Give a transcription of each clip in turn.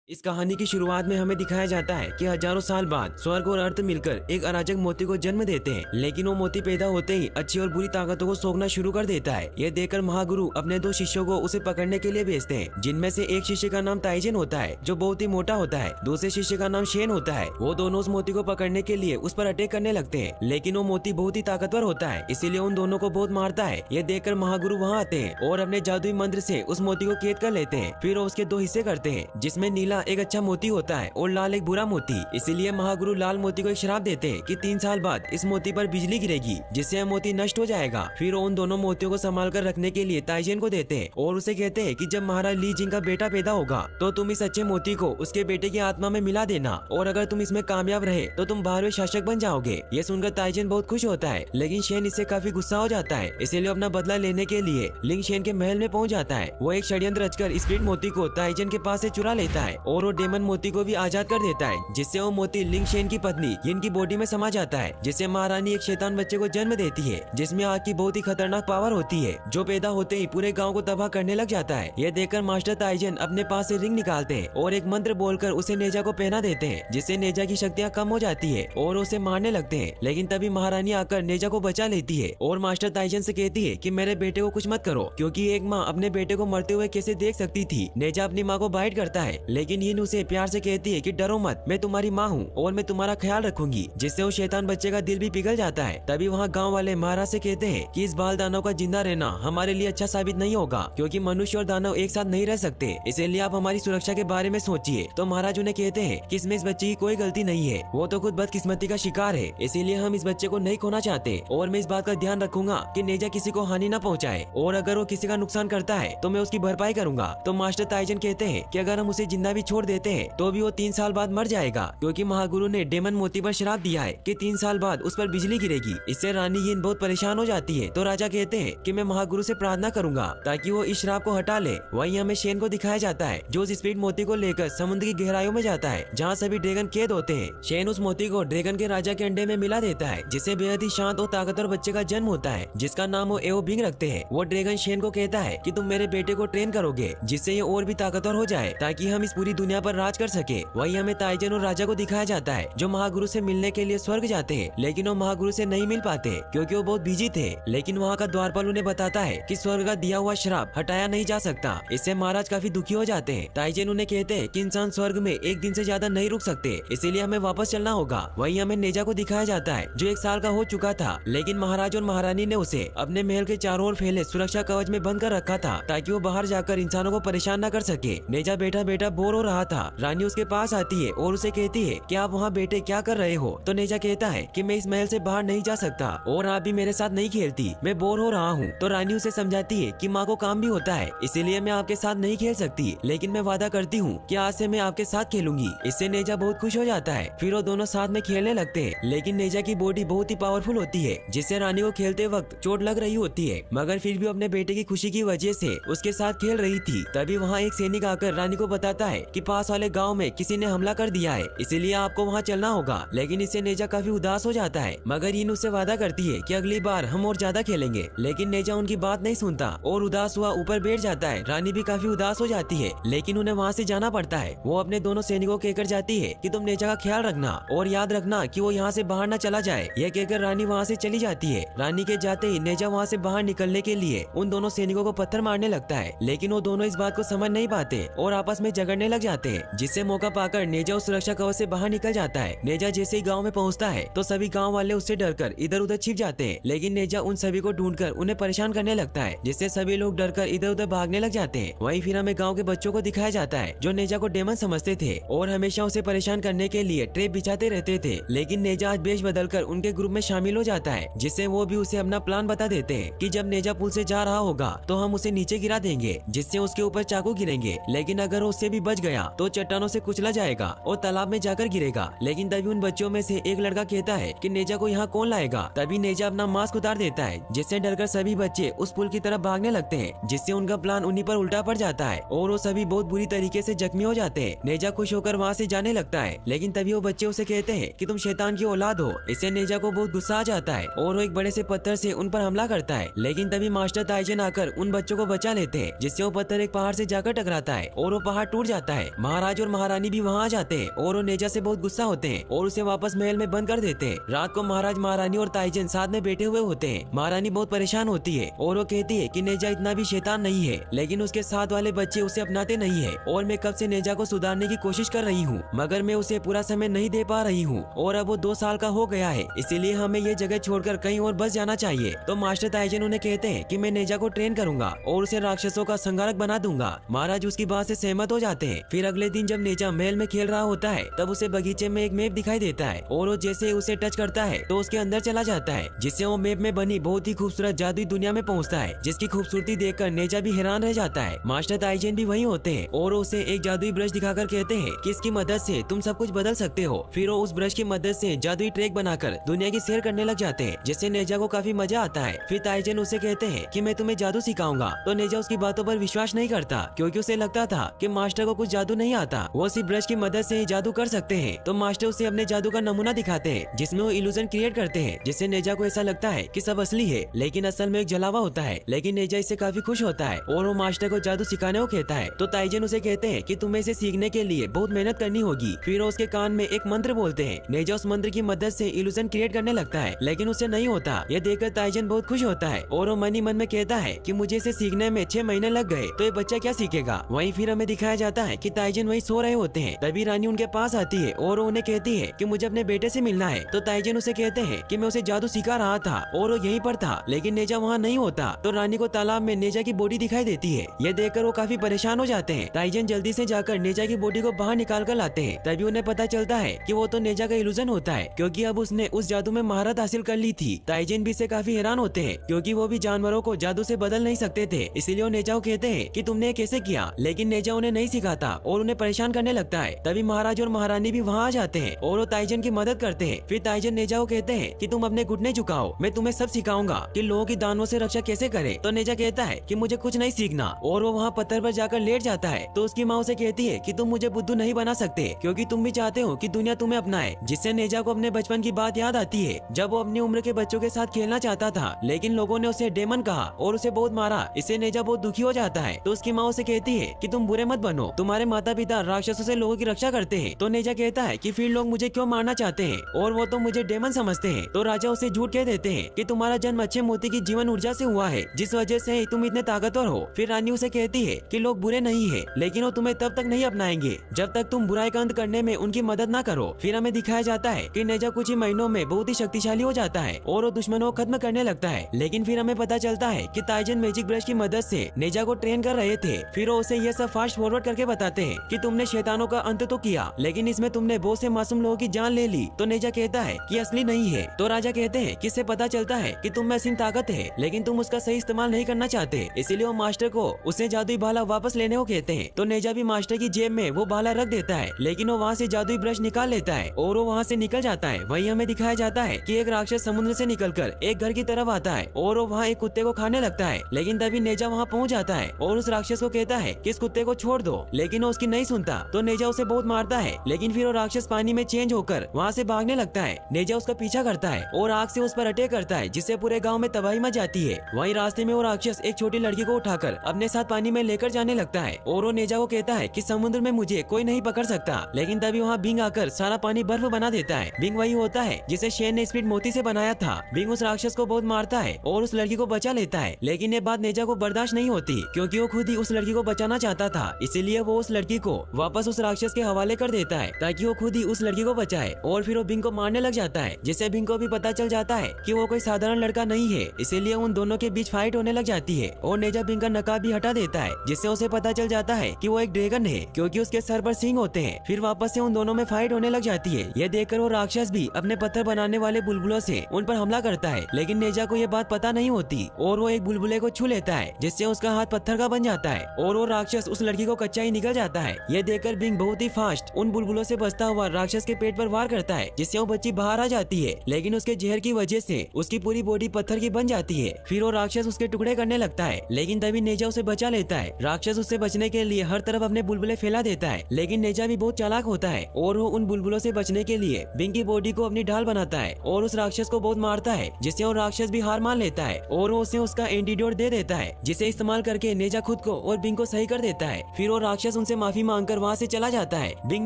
इस कहानी की शुरुआत में हमें दिखाया जाता है कि हजारों साल बाद स्वर्ग और अर्थ मिलकर एक अराजक मोती को जन्म देते हैं, लेकिन वो मोती पैदा होते ही अच्छी और बुरी ताकतों को सोखना शुरू कर देता है। यह देखकर महागुरु अपने दो शिष्यों को उसे पकड़ने के लिए भेजते हैं, जिनमें से एक शिष्य का नाम ताइजन होता है जो बहुत ही मोटा होता है। दूसरे शिष्य का नाम शेन होता है। वो दोनों उस मोती को पकड़ने के लिए उस पर अटैक करने लगते हैं, लेकिन वो मोती बहुत ही ताकतवर होता है, इसीलिए उन दोनों को बहुत मारता है। यह देखकर महागुरु वहाँ आते हैं और अपने जादुई मंत्र से उस मोती को कैद कर लेते हैं। फिर वो उसके दो हिस्से करते हैं, जिसमें नीला एक अच्छा मोती होता है और लाल एक बुरा मोती। इसीलिए महागुरु लाल मोती को एक श्राप देते हैं कि 3 साल बाद इस मोती पर बिजली गिरेगी, जिससे यह मोती नष्ट हो जाएगा। फिर वो उन दोनों मोतियों को संभाल कर रखने के लिए ताइजन को देते हैं और उसे कहते हैं कि जब महाराज ली जिंग का बेटा पैदा होगा तो तुम इस अच्छे मोती को उसके बेटे की आत्मा में मिला देना, और अगर तुम इसमें कामयाब रहे तो तुम बारहवें शासक बन जाओगे। ये सुनकर ताइजन बहुत खुश होता है, लेकिन शेन इससे काफी गुस्सा हो जाता है। इसीलिए अपना बदला लेने के लिए लिंग शेन के महल में पहुंच जाता है। वो एक षड्यंत्र रचकर स्प्रिट मोती को ताइजन के पास से चुरा लेता है और वो डेमन मोती को भी आजाद कर देता है, जिससे वो मोती लिंग शेन की पत्नी यिन की बॉडी में समा जाता है, जिससे महारानी एक शैतान बच्चे को जन्म देती है, जिसमें आग की बहुत ही खतरनाक पावर होती है, जो पैदा होते ही पूरे गांव को तबाह करने लग जाता है। यह देखकर मास्टर ताइजन अपने पास से रिंग निकालते हैं और एक मंत्र बोलकर उसे नेजा को पहना देते हैं, जिससे नेजा की शक्तियाँ कम हो जाती है और उसे मारने लगते हैं। लेकिन तभी महारानी आकर नेजा को बचा लेती है और मास्टर ताइजन से कहती है कि मेरे बेटे को कुछ मत करो, क्योंकि एक माँ अपने बेटे को मरते हुए कैसे देख सकती थी। नेजा अपनी माँ को बाइट करता है, लेकिन यिन उसे प्यार से कहती है कि डरो मत, मैं तुम्हारी माँ हूँ और मैं तुम्हारा ख्याल रखूंगी, जिससे वो शैतान बच्चे का दिल भी पिघल जाता है। तभी वहाँ गांव वाले महाराज से कहते हैं कि इस बाल दानव का जिंदा रहना हमारे लिए अच्छा साबित नहीं होगा, क्योंकि मनुष्य और दानव एक साथ नहीं रह सकते, इसलिए आप हमारी सुरक्षा के बारे में सोचिए। तो महाराज उन्हें कहते हैं कि इसमें इस बच्चे की कोई गलती नहीं है, वो तो खुद बदकिस्मती का शिकार है, इसीलिए हम इस बच्चे को नहीं खोना चाहते और मैं इस बात का ध्यान रखूंगा कि नेजा किसी को हानि न पहुँचाए, और अगर वो किसी का नुकसान करता है तो मैं उसकी भरपाई करूंगा। तो मास्टर ताइजन कहते हैं कि अगर हम उसे जिंदा भी छोड़ देते हैं तो भी वो 3 साल बाद मर जाएगा, क्योंकि महागुरु ने डेमन मोती पर श्राप दिया है कि 3 साल बाद उस पर बिजली गिरेगी। इससे रानी यिन बहुत परेशान हो जाती है। तो राजा कहते हैं कि मैं महागुरु से प्रार्थना करूंगा ताकि वो इस श्राप को हटा ले। वहीं हमें शेन को दिखाया जाता है जो उस स्प्रिट मोती को लेकर समुद्र की गहराइयों में जाता है, जहाँ सभी ड्रैगन कैद होते हैं। शेन उस मोती को ड्रैगन के राजा के अंडे में मिला देता है, जिससे बेहद ही शांत और ताकतवर बच्चे का जन्म होता है, जिसका नाम वो एओ बिंग रखते हैं। वो ड्रैगन शेन को कहता है कि तुम मेरे बेटे को ट्रेन करोगे, जिससे ये और भी ताकतवर हो जाए ताकि हम इस पूरी दुनिया पर राज कर सके। वहीं हमें ताइजन और राजा को दिखाया जाता है जो महागुरु से मिलने के लिए स्वर्ग जाते हैं, लेकिन वो महागुरु से नहीं मिल पाते क्योंकि वो बहुत बिजी थे। लेकिन वहाँ का द्वारपाल उन्हें बताता है कि स्वर्ग का दिया हुआ श्राप हटाया नहीं जा सकता। इससे महाराज काफी दुखी हो जाते हैं। ताइजन उन्हें कहते हैं कि इंसान स्वर्ग में एक दिन से ज्यादा नहीं रुक सकते, इसीलिए हमें वापस चलना होगा। वहीं हमें नेजा को दिखाया जाता है जो 1 साल का हो चुका था, लेकिन महाराज और महारानी ने उसे अपने महल के चारों ओर फैले सुरक्षा कवच में बंद कर रखा था ताकि वो बाहर जाकर इंसानों को परेशान न कर सके। नेजा बैठा बैठा बोर हो रहा था। रानी उसके पास आती है और उसे कहती है कि आप वहाँ बेटे क्या कर रहे हो। तो नेजा कहता है कि मैं इस महल से बाहर नहीं जा सकता और आप भी मेरे साथ नहीं खेलती, मैं बोर हो रहा हूँ। तो रानी उसे समझाती है कि माँ को काम भी होता है, इसीलिए मैं आपके साथ नहीं खेल सकती, लेकिन मैं वादा करती हूँ कि आज से मैं आपके साथ खेलूंगी। इससे नेजा बहुत खुश हो जाता है। फिर वो दोनों साथ में खेलने लगते हैं, लेकिन नेजा की बॉडी बहुत ही पावरफुल होती है, जिससे रानी को खेलते वक्त चोट लग रही होती है, मगर फिर भी अपने बेटे की खुशी की वजह से उसके साथ खेल रही थी। तभी वहाँ एक सैनिक आकर रानी को बताता है कि पास वाले गाँव में किसी ने हमला कर दिया है, इसीलिए आपको वहाँ चलना होगा। लेकिन इससे नेजा काफी उदास हो जाता है, मगर यिन उससे वादा करती है कि अगली बार हम और ज्यादा खेलेंगे। लेकिन नेजा उनकी बात नहीं सुनता और उदास हुआ ऊपर बैठ जाता है। रानी भी काफी उदास हो जाती है, लेकिन उन्हें वहाँ से जाना पड़ता है। वो अपने दोनों सैनिकों कहकर जाती है कि तुम नेजा का ख्याल रखना और याद रखना कि वो यहाँ से बाहर न चला जाए। यह कहकर रानी वहाँ से चली जाती है। रानी के जाते ही नेजा वहाँ से बाहर निकलने के लिए उन दोनों सैनिकों को पत्थर मारने लगता है, लेकिन वो दोनों इस बात को समझ नहीं पाते और आपस में झगड़ने लग जाते हैं, जिससे मौका पाकर नेजा उस सुरक्षा कवच से बाहर निकल जाता है। नेजा जैसे ही गाँव में पहुँचता है तो सभी गाँव वाले उससे डरकर इधर उधर छिप जाते हैं, लेकिन नेजा उन सभी को ढूंढकर उन्हें परेशान करने लगता है, जिससे सभी लोग डरकर इधर उधर भागने लग जाते हैं। वहीं फिर हमें गांव के बच्चों को दिखाया जाता है जो नेजा को डेमन समझते थे और हमेशा उसे परेशान करने के लिए ट्रैप बिछाते रहते थे, लेकिन नेजा आज वेश बदलकर उनके ग्रुप में शामिल हो जाता है, जिससे वो भी उसे अपना प्लान बता देते हैं कि जब नेजा पुल से जा रहा होगा तो हम उसे नीचे गिरा देंगे, जिससे उसके ऊपर चाकू गिरेंगे, लेकिन अगर वो उससे भी बच गया तो चट्टानों से कुचला जाएगा और तालाब में जाकर गिरेगा। लेकिन तभी उन बच्चों में से एक लड़का कहता है कि नेजा को यहाँ कौन लाएगा। तभी नेजा अपना मास्क उतार देता है, जिससे डरकर सभी बच्चे उस पुल की तरफ भागने लगते हैं, जिससे उनका प्लान उन्हीं पर उल्टा पड़ जाता है और वो सभी बहुत बुरी तरीके से जख्मी हो जाते हैं। नेजा खुश होकर वहाँ से जाने लगता है, लेकिन तभी वो बच्चे उसे कहते हैं कि तुम शैतान की औलाद हो। इससे नेजा को बहुत गुस्सा आ जाता है और वो एक बड़े से पत्थर से उन पर हमला करता है, लेकिन तभी मास्टर ताइजन आकर उन बच्चों को बचा लेते हैं, जिससे वो पत्थर एक पहाड़ से जाकर टकराता है और वो पहाड़ टूट जाता है। महाराज और महारानी भी वहाँ आ जाते हैं और वो नेजा से बहुत गुस्सा होते हैं और उसे वापस महल में बंद कर देते हैं। रात को महाराज, महारानी और ताइजन साथ में बैठे हुए होते हैं। महारानी बहुत परेशान होती है और वो कहती है कि नेजा इतना भी शैतान नहीं है, लेकिन उसके साथ वाले बच्चे उसे अपनाते नहीं है और मैं कब से नेजा को सुधारने की कोशिश कर रही हूँ, मगर मैं उसे पूरा समय नहीं दे पा रही हूँ और अब वो 2 साल का हो गया है, इसीलिए हमें ये जगह छोड़कर कहीं और बस जाना चाहिए। तो मास्टर ताइजन उन्हें कहते हैं कि मैं नेजा को ट्रेन करूंगा और उसे राक्षसों का संहारक बना दूंगा। महाराज उसकी बात से सहमत हो जाते हैं। फिर अगले दिन जब नेजा महल में खेल रहा होता है तब उसे बगीचे में एक मैप दिखाई देता है और वो जैसे उसे टच करता है तो उसके अंदर चला जाता है, जिससे वो मैप में बनी बहुत ही खूबसूरत जादुई दुनिया में पहुंचता है, जिसकी खूबसूरती देखकर नेजा भी हैरान रह जाता है। मास्टर ताइजन भी वहीं होते हैं और उसे एक जादुई ब्रश दिखाकर कहते हैं कि इसकी मदद से तुम सब कुछ बदल सकते हो। फिर वो उस ब्रश की मदद से जादुई ट्रैक बनाकर दुनिया की सैर करने लग जाते हैं, जिससे नेजा को काफी मजा आता है। फिर ताइजन उसे कहते हैं कि मैं तुम्हें जादू सिखाऊंगा, तो नेजा उसकी बातों पर विश्वास नहीं करता क्योंकि उसे लगता था कि मास्टर को कुछ जादू नहीं आता, वो सिर्फ ब्रश की मदद से ही जादू कर सकते हैं। तो मास्टर उसे अपने जादू का नमूना दिखाते हैं जिसमें वो इल्यूजन क्रिएट करते हैं, जिससे नेजा को ऐसा लगता है कि सब असली है, लेकिन असल में एक जलावा होता है। लेकिन नेजा इससे काफी खुश होता है और वो मास्टर को जादू सिखाने को कहता है। तो ताइजन उसे कहते हैं कि तुम्हें इसे सीखने के लिए बहुत मेहनत करनी होगी। फिर वो उसके कान में एक मंत्र बोलते हैं। नेजा उस मंत्र की मदद से इल्यूजन क्रिएट करने लगता है, लेकिन उससे नहीं होता। यह देखकर ताइजन बहुत खुश होता है और वो मन ही मन में कहता है कि मुझे इसे सीखने में 6 महीने लग गए, तो ये बच्चा क्या सीखेगा। वहीं फिर हमें दिखाया जाता है कि ताइजन वहीं सो रहे होते हैं। तभी रानी उनके पास आती है और वो उन्हें कहती है कि मुझे अपने बेटे से मिलना है। तो ताइजन उसे कहते हैं कि मैं उसे जादू सिखा रहा था और वो यहीं पर था, लेकिन नेजा वहाँ नहीं होता। तो रानी को तालाब में नेजा की बॉडी दिखाई देती है। यह देखकर वो काफी परेशान हो जाते हैं। ताइजन जल्दी से जाकर नेजा की बॉडी को बाहर निकाल कर लाते हैं। तभी उन्हें पता चलता है कि वो तो नेजा का इल्यूजन होता है, क्योंकि अब उसने उस जादू में महारत हासिल कर ली थी। ताइजन भी इससे काफी हैरान होते हैं क्योंकि वो भी जानवरों को जादू से बदल नहीं सकते थे, इसीलिए वो नेजा को कहते हैं कि तुमने कैसे किया, लेकिन नेजा उन्हें नहीं सिखाता और उन्हें परेशान करने लगता है। तभी महाराज और महारानी भी वहाँ आ जाते हैं और वो ताइजन की मदद करते हैं। फिर ताइजन नेजा को कहते हैं कि तुम अपने घुटने झुकाओ, मैं तुम्हें सब सिखाऊंगा कि लोगों की दानवों से रक्षा कैसे करे। तो नेजा कहता है कि मुझे कुछ नहीं सीखना और वो वहाँ पत्थर पर जाकर लेट जाता है। तो उसकी माँ उसे कहती है कि तुम मुझे बुद्धू नहीं बना सकते क्योंकि तुम भी चाहते हो कि दुनिया तुम्हें अपनाए, जिससे नेजा को अपने बचपन की बात याद आती है जब वो अपनी उम्र के बच्चों के साथ खेलना चाहता था, लेकिन लोगों ने उसे डेमन कहा और उसे बहुत मारा। इससे नेजा बहुत दुखी हो जाता है। तो उसकी माँ उसे कहती है कि तुम बुरे मत बनो, तुम्हारे माता पिता राक्षसों से लोगों की रक्षा करते हैं। तो नेजा कहता है कि फिर लोग मुझे क्यों मारना चाहते हैं और वो तो मुझे डेमन समझते हैं। तो राजा उसे झूठ कह देते हैं कि तुम्हारा जन्म अच्छे मोती की जीवन ऊर्जा से हुआ है, जिस वजह से तुम इतने ताकतवर हो। फिर रानी उसे कहती है कि लोग बुरे नहीं है, लेकिन वो तुम्हें तब तक नहीं अपनाएंगे जब तक तुम बुराई का अंत करने में उनकी मदद ना करो। फिर हमें दिखाया जाता है कि नेजा कुछ ही महीनों में बहुत ही शक्तिशाली हो जाता है और वो दुश्मनों को खत्म करने लगता है। लेकिन फिर हमें पता चलता है कि ताइजन मैजिक ब्रश की मदद से नेजा को ट्रेन कर रहे थे। फिर वो उसे यह सब फास्ट फॉरवर्ड करके बताते हैं कि तुमने शैतानों का अंत तो किया, लेकिन इसमें तुमने बहुत से मासूम लोगों की जान ले ली। तो नेजा कहता है कि असली नहीं है। तो राजा कहते हैं कि इससे पता चलता है कि तुम में असीम ताकत है, लेकिन तुम उसका सही इस्तेमाल नहीं करना चाहते, इसीलिए वो मास्टर को उसे जादुई भाला वापस लेने को कहते हैं। तो नेजा भी मास्टर की जेब में वो भाला रख देता है, लेकिन वो वहाँ से जादुई ब्रश निकाल लेता है और वो वहाँ से निकल जाता है। वहीं हमें दिखाया जाता है कि एक राक्षस समुद्र से निकलकर एक घर की तरफ आता है और वो वहाँ एक कुत्ते को खाने लगता है, लेकिन तभी नेजा वहाँ पहुँच जाता है और उस राक्षस को कहता है कि इस कुत्ते को छोड़ दो, लेकिन वो उसकी नहीं सुनता। तो नेजा उसे बहुत मारता है, लेकिन फिर वो राक्षस पानी में चेंज होकर वहाँ से भागने लगता है। नेजा उसका पीछा करता है और आग से उस पर अटैक करता है, जिससे पूरे गाँव में तबाही मच जाती है। वहीं रास्ते में वो राक्षस एक छोटी लड़की को उठाकर अपने साथ पानी में लेकर जाने लगता है और वो नेजा को कहता है कि समुद्र में मुझे कोई नहीं पकड़ सकता। लेकिन तभी वहाँ बिंग आकर सारा पानी बर्फ बना देता है। बिंग वही होता है जिसे शेन ने स्पीड मोती से बनाया था। बिंग उस राक्षस को बहुत मारता है और उस लड़की को बचा लेता है, लेकिन ये बात नेजा को बर्दाश्त नहीं होती क्योंकि वो खुद ही उस लड़की को बचाना चाहता था। इसीलिए वो उस लड़की को वापस उस राक्षस के हवाले कर देता है ताकि वो खुद ही उस लड़की को बचाए और फिर वो बिंग को मारने लग जाता है, जिससे बिंग को भी पता चल जाता है कि वो कोई साधारण लड़का नहीं है। इसीलिए उन दोनों के बीच फाइट होने लग जाती है और नेजा बिंग का नकाब भी हटा देता है, जिससे उसे पता चल जाता है कि वो एक ड्रैगन है क्योंकि उसके सर पर सींग होते हैं। फिर वापस से उन दोनों में फाइट होने लग जाती है। यह देखकर वो राक्षस भी अपने पत्थर बनाने वाले बुलबुलों से उन पर हमला करता है, लेकिन नेजा को यह बात पता नहीं होती और वो एक बुलबुले को छू लेता है, जिससे उसका हाथ पत्थर का बन जाता है और वो राक्षस उस लड़की को कच्चा ही निकल जाता है। यह देखकर बिंग बहुत ही फास्ट उन बुलबुलों से बचता हुआ राक्षस के पेट पर वार करता है, जिससे वो बच्ची बाहर आ जाती है, लेकिन उसके जहर की वजह से उसकी पूरी बॉडी पत्थर की बन जाती है। फिर वो राक्षस उसके टुकड़े करने लगता है, लेकिन तभी नेजा उसे बचा लेता है। राक्षस उससे बचने के लिए हर तरफ अपने बुलबुले फैला देता है, लेकिन नेजा भी बहुत चालाक होता है और वो उन बुलबुलों से बचने के लिए बिंग की बॉडी को अपनी ढाल बनाता है और उस राक्षस को बहुत मारता है, जिससे वो राक्षस भी हार मान लेता है और उसे उसका एंटीडोट दे देता है, जिसे इस्तेमाल करके नेजा खुद को और बिंग को सही कर देता है। फिर वो राक्षस उन उनसे माफी मांगकर वहाँ से चला जाता है। बिंग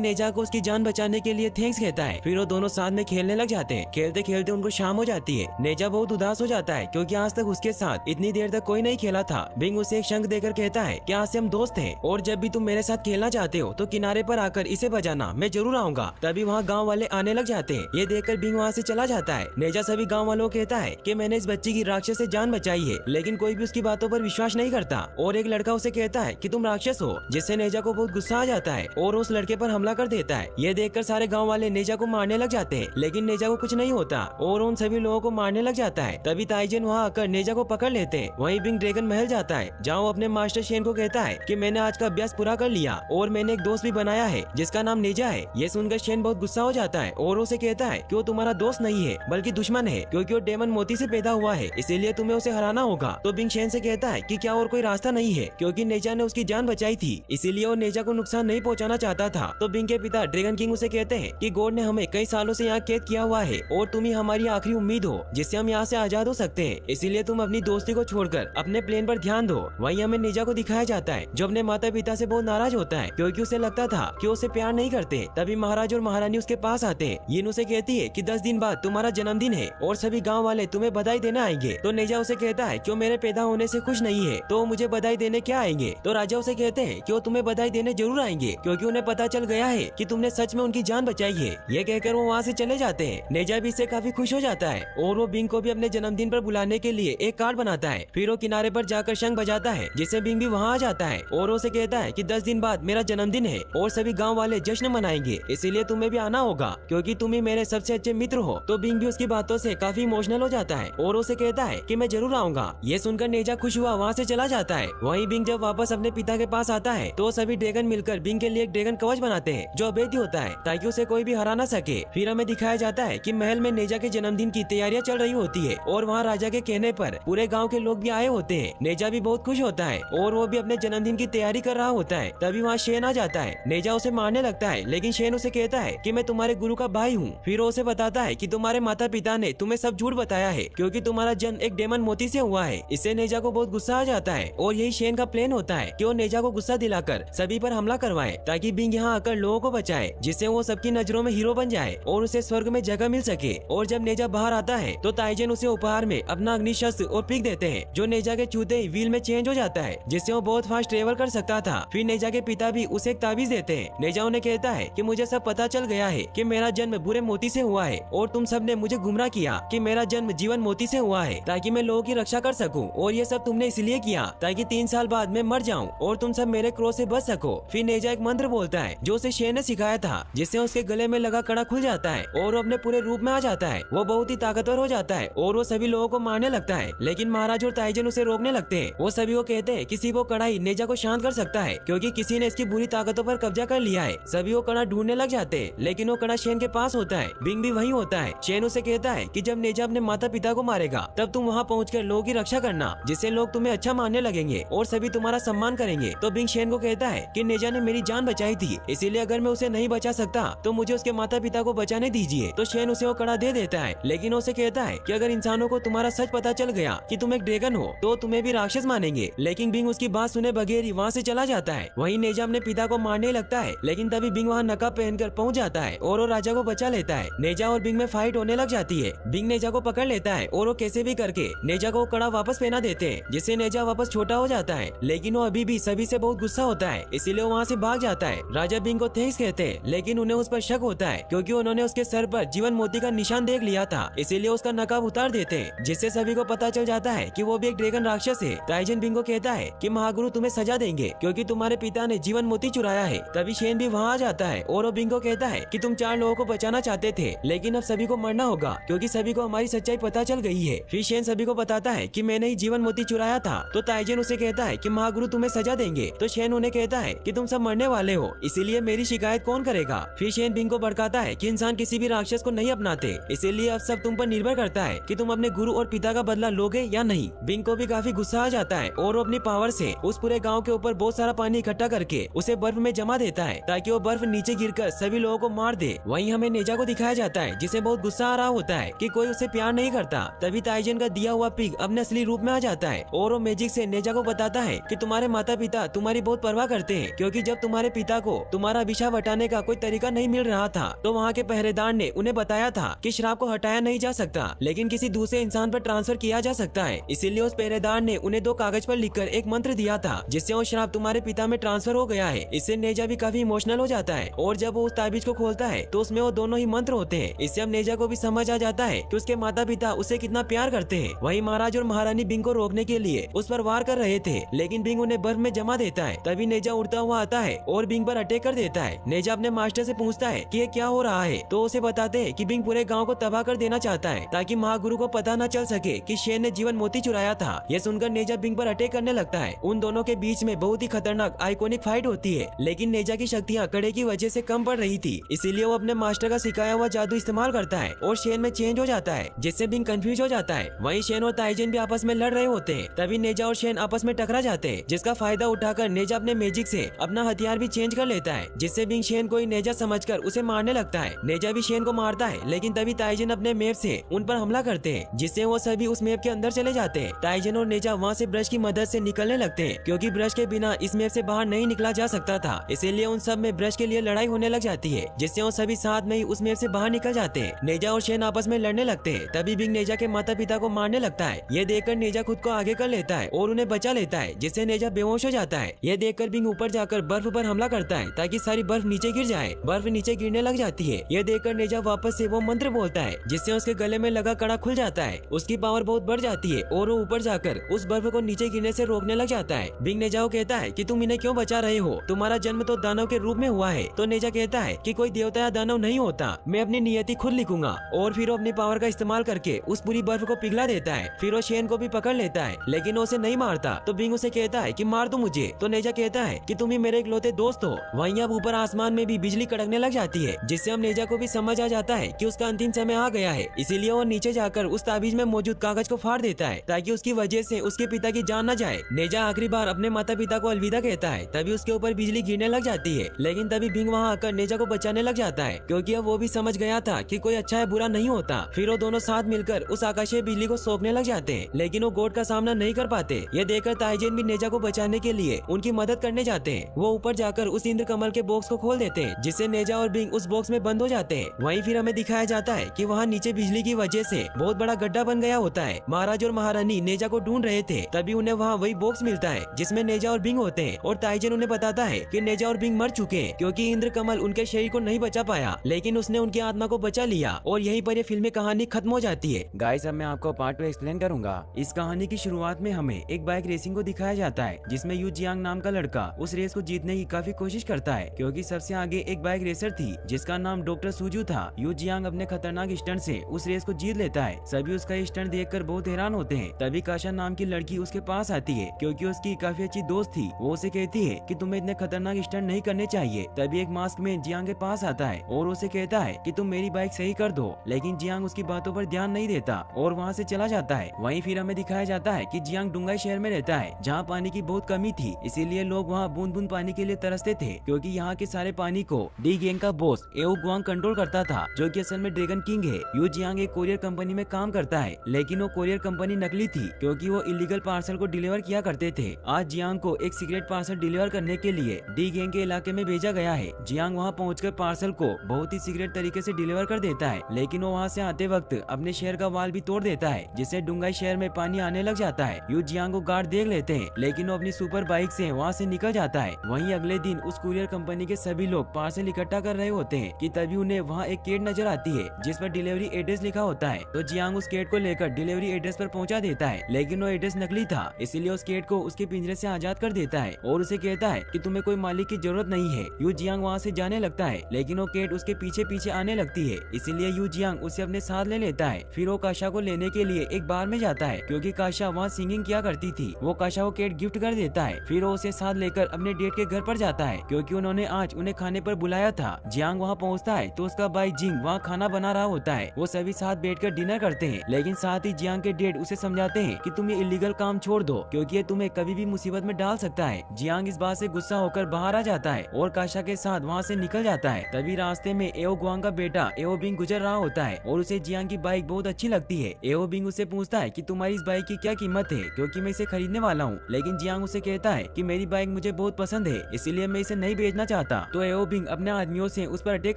नेजा को उसकी जान बचाने के लिए थैंक्स कहता है। फिर वो दोनों साथ में खेलने लग जाते हैं। खेलते खेलते उनको शाम हो जाती है। नेजा बहुत उदास हो जाता है क्योंकि आज तक उसके साथ इतनी देर तक कोई नहीं खेला था। बिंग उसे एक शंख देकर कहता है कि आज से हम दोस्त हैं और जब भी तुम मेरे साथ खेलना चाहते हो तो किनारे पर आकर इसे बजाना, मैं जरूर आऊंगा। तभी वहाँ गाँव वाले आने लग जाते हैं। ये देखकर बिंग वहाँ से चला जाता है। नेजा सभी गाँव वालों को कहता है कि मैंने इस बच्ची की राक्षस से जान बचाई है, लेकिन कोई भी उसकी बातों पर विश्वास नहीं करता। और एक लड़का उसे कहता है कि तुम राक्षस हो, जिससे नेजा को बहुत गुस्सा आ जाता है और उस लड़के पर हमला कर देता है। ये देखकर सारे गाँव वाले नेजा को मारने लग जाते हैं, लेकिन नेजा को कुछ नहीं होता और उन सभी लोगों को मारने लग जाता है। तभी ताइजन वहाँ आकर नेजा को पकड़ लेते हैं। वहीं बिंग ड्रैगन महल जाता है, जहाँ वो अपने मास्टर शेन को कहता है कि मैंने आज का अभ्यास पूरा कर लिया और मैंने एक दोस्त भी बनाया है जिसका नाम नेजा है। ये सुनकर शेन बहुत गुस्सा हो जाता है और उसे कहता है कि वो तुम्हारा दोस्त नहीं है बल्कि दुश्मन है, क्योंकि वो डेमन मोती से पैदा हुआ है, इसीलिए तुम्हें उसे हराना होगा। तो बिंग शेन से कहता है कि क्या और कोई रास्ता नहीं है, क्योंकि नेजा ने उसकी जान बचाई थी, इसीलिए वो नेजा को नुकसान नहीं पहुंचाना चाहता था। तो बिंग के पिता ड्रैगन किंग उसे कहते हैं कि गॉड ने हमें कई सालों से यहाँ कैद किया हुआ है और तुम ही हमारी आखिरी उम्मीद हो जिससे हम यहाँ से आजाद हो सकते हैं, इसीलिए तुम अपनी दोस्ती को छोड़कर अपने प्लेन पर ध्यान दो। वहीं हमें नेजा को दिखाया जाता है जो अपने माता पिता से बहुत नाराज होता है क्योंकि उसे लगता था कि उसे प्यार नहीं करते। तभी महाराज और महारानी उसके पास आते हैं। यिन उसे कहती है कि 10 दिन बाद तुम्हारा जन्मदिन है और सभी गाँव वाले तुम्हें बधाई देने आएंगे। तो नेजा उसे कहता है कि वो मेरे पैदा होने से खुश नहीं है, तो मुझे बधाई देने क्या आएंगे। तो राजा उसे कहते हैं कि वो तुम्हें बधाई देने जरूर आएंगे क्योंकि उन्हें पता चल गया है कि तुमने सच में उनकी जान बचाई है। ये कहकर वो वहाँ से चले जाते हैं। नेजा भी इससे काफी खुश हो जाता है और वो बिंग को भी अपने जन्मदिन पर बुलाने के लिए एक कार्ड बनाता है। फिर वो किनारे पर जाकर शंख बजाता है, जिससे बिंग भी वहाँ आ जाता है और उसे कहता है कि 10 दिन बाद मेरा जन्मदिन है और सभी गाँव वाले जश्न मनाएंगे, इसीलिए तुम्हें भी आना होगा क्योंकि तुम ही मेरे सबसे अच्छे मित्र हो। तो बिंग भी उसकी बातों से काफी इमोशनल हो जाता है और उसे कहता है कि मैं जरूर आऊंगा। ये सुनकर नेजा खुश हुआ वहाँ से चला जाता है। वहीं बिंग जब वापस अपने पिता के पास आता है तो सभी ड्रैगन मिलकर बिंग के लिए एक ड्रैगन कवच बनाते हैं जो अभेद्य होता है ताकि उसे कोई भी हरा ना सके। फिर हमें दिखाया जाता है कि महल में नेजा के जन्मदिन की तैयारियां चल रही होती है और वहाँ राजा के कहने पर पूरे गाँव के लोग भी आए होते हैं। नेजा भी बहुत खुश होता है और वो भी अपने जन्मदिन की तैयारी कर रहा होता है। तभी वहाँ शेन आ जाता है। नेजा उसे मारने लगता है, लेकिन शेन उसे कहता है कि मैं तुम्हारे गुरु का भाई हूँ। फिर वो उसे बताता है कि तुम्हारे माता पिता ने तुम्हें सब झूठ बताया है क्योंकि तुम्हारा जन्म एक डेमन मोती से हुआ है। इससे नेजा को बहुत गुस्सा आ जाता है और यही शेन का प्लान होता है कि वो नेजा को गुस्सा दिलाकर सभी पर हमला करवाए ताकि बिंग यहाँ आकर लोगों को बचाए, जिससे वो सबकी नजरों में हीरो बन जाए और उसे स्वर्ग में जगह मिल सके। और जब नेजा बाहर आता है तो ताइजन उसे उपहार में अपना अग्निशस्त्र और पिक देते हैं जो नेजा के छूते ही व्हील में चेंज हो जाता है, जिससे वो बहुत फास्ट ट्रेवल कर सकता था। फिर नेजा के पिता भी उसे एक ताबीज देते हैं। नेजा उन्हें कहता है कि मुझे सब पता चल गया है कि मेरा जन्म बुरे मोती से हुआ है और तुम सब ने मुझे गुमराह किया कि मेरा जन्म जीवन मोती से हुआ है ताकि मैं लोगों की रक्षा कर सकूं, और ये सब तुमने इसलिए किया ताकि 3 साल बाद मैं मर जाऊं और तुम सब मेरे क्रोध से बच सको। फिर नेजा एक मंत्र बोलता है जो उसे शेर ने सिखाया था, जिससे उसके गले में लगा कड़ा खुल जाता है और वो अपने पूरे रूप में आ जाता है। वो बहुत ही ताकतवर हो जाता है और वो सभी लोगों को मारने लगता है, लेकिन महाराज और ताइजन उसे रोकने लगते हैं। वो सभी को कहते हैं किसी वो कड़ा ही नेजा को शांत कर सकता है क्योंकि किसी ने इसकी बुरी ताकतों पर कब्जा कर लिया है। सभी वो कड़ा ढूंढने लग जाते हैं, लेकिन वो कड़ा शेन के पास होता है। बिंग भी वहीं होता है। शेन उसे कहता है कि जब नेजा अपने माता पिता को मारेगा तब तुम वहाँ पहुँचकर लोगों की रक्षा करना, जिससे लोग तुम्हें अच्छा मानने लगेंगे और सभी तुम्हारा सम्मान करेंगे। तो बिंग शेन को कहता है कि नेजा ने मेरी जान बचाई थी, इसीलिए अगर मैं उसे नहीं बचा सकता तो मुझे उसके माता पिता को बचाने दीजिए। तो शेन उसे वो कड़ा दे देता है, लेकिन उसे कहता है कि अगर इंसानों को तुम्हारा सच पता चल गया कि तुम एक ड्रैगन हो तो तुम्हें भी राक्षस मानेंगे। लेकिन बिंग उसकी बात सुने बगैर ही वहाँ से चला जाता है। वहीं नेजा अपने पिता को मारने लगता है, लेकिन तभी बिंग वहाँ नकाब पहनकर पहुँच जाता है और वो राजा को बचा लेता है। नेजा और बिंग में फाइट होने लग जाती है। बिंग नेजा को पकड़ लेता है और वो कैसे भी करके नेजा को कड़ा वापस पहना देते हैं, जिससे नेजा वापस छोटा हो जाता है। लेकिन वो अभी भी सभी से बहुत गुस्सा होता है, इसीलिए वो वहाँ से भाग जाता है। राजा बिंग को थैंक्स कहते हैं, लेकिन उन्हें उस पर शक होता है क्योंकि उन्होंने उसके सर पर जीवन मोती का निशान देख लिया था, इसीलिए उसका नकाब उतार देते हैं, जिससे सभी को पता चल जाता है कि वो भी एक ड्रैगन राक्षस है। ताइजन बिंग को कहता है कि महागुरु तुम्हें सजा देंगे क्योंकि तुम्हारे पिता ने जीवन मोती चुराया है। तभी शेन भी वहाँ आ जाता है और वो बिंग को कहता है कि तुम 4 लोगों को बचाना चाहते थे, लेकिन अब सभी को मरना होगा क्योंकि सभी को हमारी सच्चाई पता चल गई है। फिर शेन सभी को बताता है कि मैंने ही जीवन मोती चुराया था। तो ताइजन उसे कहता है कि महागुरु तुम्हें सजा देंगे। तो शेन उन्हें कहता है कि तुम सब मरने वाले हो, इसीलिए मेरी शिकायत कौन करेगा। फिर शेन बिंग को भड़काता है कि इंसान किसी भी राक्षस को नहीं अपनाते, इसीलिए अब सब तुम पर निर्भर करता है कि तुम अपने गुरु और पिता का बदला लोगे या नहीं। बिंग को भी काफी गुस्सा आ जाता है और वो अपनी पावर से उस पूरे गाँव के ऊपर बहुत सारा पानी इकट्ठा करके उसे बर्फ में जमा देता है ताकि वो बर्फ नीचे गिरकर सभी लोगों को मार दे। वहीं हमें नेजा को दिखाया जाता है जिसे बहुत गुस्सा आ रहा होता है कि कोई उसे प्यार नहीं करता। तभी ताइजन का दिया हुआ पिग अपने असली रूप में आ जाता है और वो मैजिक से नेजा को बताता है कि तुम्हारे माता पिता तुम्हारी बहुत परवाह करते होते हैं, क्योंकि जब तुम्हारे पिता को तुम्हारा अभिशाप हटाने का कोई तरीका नहीं मिल रहा था तो वहाँ के पहरेदार ने उन्हें बताया था कि श्राप को हटाया नहीं जा सकता, लेकिन किसी दूसरे इंसान पर ट्रांसफर किया जा सकता है। इसीलिए उस पहरेदार ने उन्हें 2 कागज पर लिखकर एक मंत्र दिया था, जिससे वो श्राप तुम्हारे पिता में ट्रांसफर हो गया है। इससे नेजा भी काफी इमोशनल हो जाता है और जब वो उस ताबीज को खोलता है तो उसमें वो दोनों ही मंत्र होते हैं। इससे अब नेजा को भी समझ आ जाता है कि उसके माता पिता उसे कितना प्यार करते हैं। वहीं महाराज और महारानी बिंग को रोकने के लिए उस पर वार कर रहे थे, लेकिन बिंग उन्हें बर्फ में जमा देता है। तभी नेजा उड़ता हुआ आता है और बिंग पर अटैक कर देता है। नेजा अपने मास्टर से पूछता है कि ये क्या हो रहा है, तो उसे बताते हैं कि बिंग पूरे गांव को तबाह कर देना चाहता है ताकि महागुरु को पता न चल सके कि शेन ने जीवन मोती चुराया था। यह सुनकर नेजा बिंग पर अटैक करने लगता है। उन दोनों के बीच में बहुत ही खतरनाक आइकॉनिक फाइट होती है, लेकिन नेजा की शक्तियाँ कड़े की वजह से कम पड़ रही थी, इसीलिए वो अपने मास्टर का सिखाया हुआ जादू इस्तेमाल करता है और शेन में चेंज हो जाता है, जिससे बिंग कंफ्यूज हो जाता है। वहीं शेन और ताइजेन भी आपस में लड़ रहे होते हैं। तभी नेजा और शेन आपस में टकरा जाते हैं, जिसका फायदा उठाकर नेजा अपने मैजिक से अपना हथियार भी चेंज कर लेता है, जिससे बिंग शेन को ही नेजा समझकर उसे मारने लगता है। नेजा भी शेन को मारता है, लेकिन तभी ताइजेन अपने मैप से उन पर हमला करते हैं, जिससे वो सभी उस मैप के अंदर चले जाते हैं। ताइजेन और नेजा वहाँ से ब्रश की मदद से निकलने लगते हैं, क्योंकि ब्रश के बिना इस मैप से बाहर नहीं निकला जा सकता था। इसीलिए उन सब में ब्रश के लिए लड़ाई होने लग जाती है, जिससे वो सभी साथ में ही उस मैप से बाहर निकल जाते हैं। नेजा और शेन आपस में लड़ने लगते हैं। तभी बिंग नेजा के माता पिता को मारने लगता है। ये देखकर नेजा खुद को आगे कर लेता है और उन्हें बचा लेता है, जिससे नेजा बेहोश हो जाता है। ये देखकर बिंग ऊपर जाकर बर्फ पर हमला करता है ताकि सारी बर्फ नीचे गिर जाए। बर्फ नीचे गिरने लग जाती है। ये देखकर नेजा वापस से वो मंत्र बोलता है, जिससे उसके गले में लगा कड़ा खुल जाता है। उसकी पावर बहुत बढ़ जाती है और वो ऊपर जाकर उस बर्फ को नीचे गिरने से रोकने लग जाता है। बिंग नेजा को कहता है कि तुम इन्हें क्यों बचा रहे हो, तुम्हारा जन्म तो दानव के रूप में हुआ है। तो नेजा कहता है कि कोई देवता या दानव नहीं होता, मैं अपनी नियति खुद लिखूंगा। और फिर वो अपनी पावर का इस्तेमाल करके उस पूरी बर्फ को पिघला देता है। फिर वो शेन को भी पकड़ लेता है, लेकिन वो उसे नहीं मारता। तो बिंग उसे कहता है कि मार दो मुझे। तो नेजा कहता है कि तुम ही मेरे इकलौते दोस्त हो। वहीं अब ऊपर आसमान में भी बिजली कड़कने लग जाती है, जिससे हम नेजा को भी समझ आ जाता है कि उसका अंतिम समय आ गया है। इसीलिए वो नीचे जाकर उस ताबीज में मौजूद कागज को फाड़ देता है, ताकि उसकी वजह से उसके पिता की जान न जाए। नेजा आखिरी बार अपने माता पिता को अलविदा कहता है। तभी उसके ऊपर बिजली गिरने लग जाती है, लेकिन तभी बिंग वहाँ आकर नेजा को बचाने लग जाता है, क्योंकि अब वो भी समझ गया था कि कोई अच्छा है बुरा नहीं होता। फिर वो दोनों साथ मिलकर उस आकाशीय बिजली को सोखने लग जाते हैं, लेकिन वो गोड का सामना नहीं कर पाते। ये देखकर ताइजेन भी नेजा को बचाने के लिए उनकी मदद करने जाते हैं। वो ऊपर जाकर उस इंद्र कमल के बॉक्स को खोल देते हैं, जिससे नेजा और बिंग उस बॉक्स में बंद हो जाते हैं। वहीं फिर हमें दिखाया जाता है कि वहाँ नीचे बिजली की वजह से बहुत बड़ा गड्ढा बन गया होता है। महाराज और महारानी नेजा को ढूंढ रहे थे, तभी उन्हें वहाँ वही बॉक्स मिलता है जिसमें नेजा और बिंग होते हैं। और ताइजेन उन्हें बताता है कि नेजा और बिंग मर चुके हैं, क्योंकि इंद्र कमल उनके शरीर को नहीं बचा पाया, लेकिन उसने उनकी आत्मा को बचा लिया। और यहीं पर ये फिल्मी कहानी खत्म हो जाती है। गाइस, अब मैं आपको पार्ट 2 एक्सप्लेन करूंगा। इस कहानी की शुरुआत में हमें एक बाइक रेसिंग को दिखाया जाता है, जिसमें यू जियांग नाम का लड़का उस रेस को जीतने की काफी कोशिश करता है, क्योंकि सबसे आगे एक बाइक रेसर थी जिसका नाम डॉक्टर सुजू था। यू जियांग अपने खतरनाक स्टंट से उस रेस को जीत लेता है। सभी उसका स्टंट देखकर बहुत हैरान होते हैं। तभी काशा नाम की लड़की उसके पास आती है, क्योंकि उसकी काफी अच्छी दोस्त थी। वो उसे कहती है कि तुम्हें इतने खतरनाक स्टंट नहीं करने चाहिए। तभी एक मास्क में जियांग के पास आता है और उसे कहता है कि तुम मेरी बाइक सही कर दो, लेकिन जियांग उसकी बातों पर ध्यान नहीं देता और वहाँ से चला जाता है। वहीं फिर हमें दिखाया जाता है कि जियांग डुंगाई शहर में रहता है, जहाँ पानी की बहुत कमी थी, इसीलिए लोग वहाँ बूंद बूंद पानी के लिए तरसते थे, क्योंकि यहाँ के सारे पानी को डी गैंग का बॉस एओ गुआंग कंट्रोल करता था, जो कि असल में ड्रैगन किंग है। यू जियांग एक कोरियर कंपनी में काम करता है, लेकिन वो कोरियर कंपनी नकली थी, क्योंकि वो इलीगल पार्सल को डिलीवर किया करते थे। आज जियांग को एक सीक्रेट पार्सल डिलीवर करने के लिए डी गैंग के इलाके में भेजा गया है। जियांग वहाँ पहुँचकर पार्सल को बहुत ही सीक्रेट तरीके से डिलीवर कर देता है, लेकिन वो वहाँ से आते वक्त अपने शहर का वाल भी तोड़ देता है, जिससे डुंगाई शहर में पानी आने लग जाता है। यू जियांग को गार्ड देख लेते हैं, लेकिन वो अपनी सुपर बाइक से वहाँ से निकल जाता है। वहीं अगले दिन उस कुरियर कंपनी के सभी लोग पार्सल इकट्ठा कर रहे होते हैं कि तभी उन्हें वहाँ एक केट नजर आती है, जिस पर डिलीवरी एड्रेस लिखा होता है। तो जियांग उस केट को लेकर डिलीवरी एड्रेस पर पहुँचा देता है, लेकिन वो एड्रेस नकली था, इसीलिए उस केट को उसके पिंजरे से आजाद कर देता है और उसे कहता है कि तुम्हें कोई मालिक की जरूरत नहीं है। यू जियांग वहाँ से जाने लगता है, लेकिन वो केट उसके पीछे पीछे आने लगती है, इसीलिए यू जियांग उसे अपने साथ ले लेता है। फिर वो काशा को लेने के लिए एक बार में जाता है, क्योंकि काशा वहाँ सिंगिंग किया करती थी। वो काशा को केट गिफ्ट कर देता है। फिर वो उसे साथ लेकर अपने डेट के घर पर जाता है, क्योंकि उन्होंने आज उन्हें खाने पर बुलाया था। जियांग वहाँ पहुँचता है तो उसका भाई जिंग वहाँ खाना बना रहा होता है। वो सभी साथ बैठकर डिनर करते हैं, लेकिन साथ ही जियांग के डेड उसे समझाते हैं कि तुम ये इलीगल काम छोड़ दो, क्योंकि ये तुम्हें कभी भी मुसीबत में डाल सकता है। जियांग इस बात से गुस्सा होकर बाहर आ जाता है और काशा के साथ वहाँ से निकल जाता है। तभी रास्ते में एओ गुआंग का बेटा एओ बिंग गुजर रहा होता है और उसे जियांग की बाइक बहुत अच्छी लगती है। एओ बिंग उससे पूछता है कि तुम्हारी इस बाइक की क्या कीमत है, क्योंकि मैं इसे खरीदने वाला हूँ। लेकिन जियांग उसे कहता है कि मेरी बाइक मुझे मुझे बहुत पसंद है, इसीलिए मैं इसे नहीं बेचना चाहता। तो एओ बिंग अपने आदमियों से उस पर अटैक